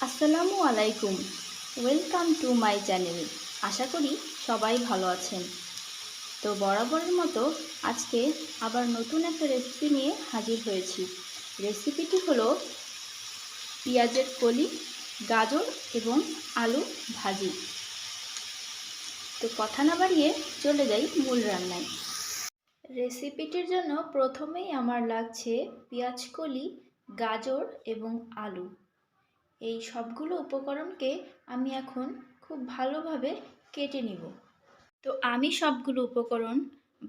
আসসালামু আলাইকুম, welcome to my channel. আশা করি সবাই ভালো আছেন। তো বরাবরের মতো আজকে আবার নতুন একটা রেসিপি নিয়ে হাজির হয়েছি। রেসিপিটি হলো পেঁয়াজের কলি, গাজর এবং আলু ভাজি। তো কথা না বাড়িয়ে চলে যাই মূল রান্নায়। রেসিপিটির জন্য প্রথমেই আমার লাগছে পেঁয়াজ কলি, গাজর এবং আলু। এই সবগুলো উপকরণকে আমি এখন খুব ভালোভাবে কেটে নিব। তো আমি সবগুলো উপকরণ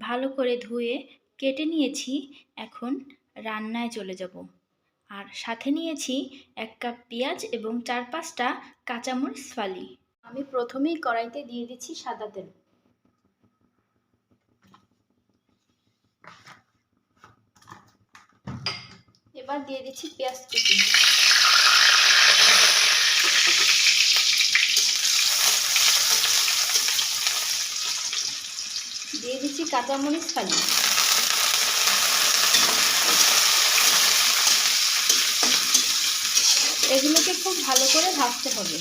ভালো করে ধুয়ে কেটে নিয়েছি। এখন রান্নায় চলে যাব। আর সাথে নিয়েছি 1 কাপ পেঁয়াজ এবং 4-5টা কাঁচামরিচ ফালি। আমি প্রথমেই কড়াইতে দিয়ে দিচ্ছি সাদা তেল। এবার দিয়ে দিচ্ছি পেঁয়াজ কুচি। দিয়ে দিচ্ছি কাঁচামরিচ ফালি। এগুলোকে খুব ভালো করে ভাজতে হবে।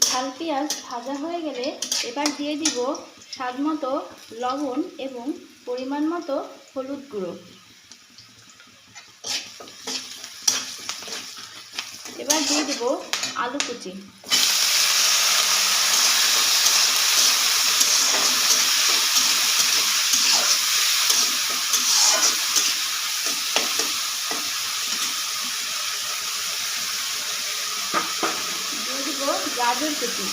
ঝাল পেঁয়াজ ভাজা হয়ে গেলে এবার দিয়ে দিব স্বাদমতো লবণ এবং পরিমাণ মতো হলুদ গুঁড়ো। এবার দিয়ে দিব আলু কুচি। দিয়ে দিব গাজর কুচি।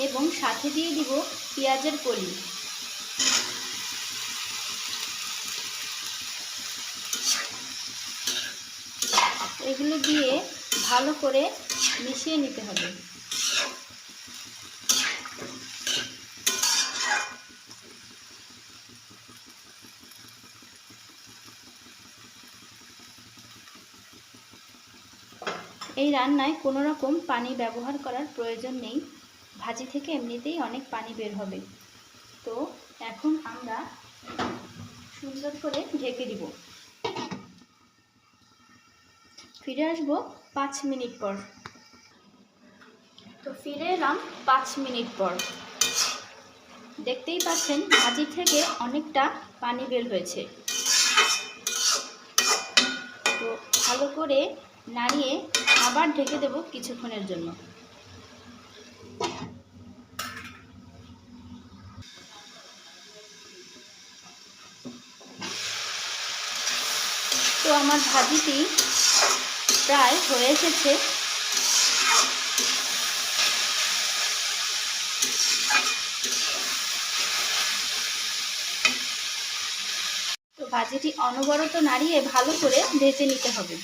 এবং সাথে দিয়ে দিব পেঁয়াজের কলি। এগুলো দিয়ে ভালো করে মিশিয়ে নিতে হবে। এই রান্নায় কোনো রকম পানি ব্যবহার করার প্রয়োজন নেই। ভাজি থেকে এমনিতেই অনেক পানি বের হবে। তো এখন আমরা সুন্দর করে ঢেকে দিব। ফিরে আসবো 5 মিনিট পর। তো ফিরে এলাম 5 মিনিট পর। দেখতেই পাচ্ছেন ভাজি থেকে অনেকটা পানি বের হয়েছে। তো ভালো করে নাড়িয়ে আবার ঢেকে দেব কিছুক্ষণের জন্য। তো আমার ভাজিটি প্রায় হয়ে এসেছে। তো ভাজিটি অনবরত নাড়িয়ে ভালো করে ভেজে নিতে হবে।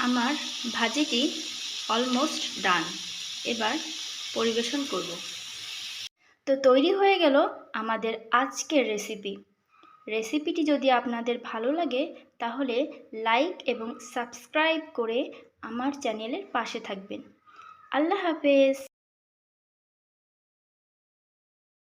আমার ভাজিটি অলমোস্ট ডান। এবার পরিবেশন করব। তো তৈরি হয়ে গেল আমাদের আজকের রেসিপিটি যদি আপনাদের ভালো লাগে তাহলে লাইক এবং সাবস্ক্রাইব করে আমার চ্যানেলের পাশে থাকবেন। আল্লাহ হাফেজ।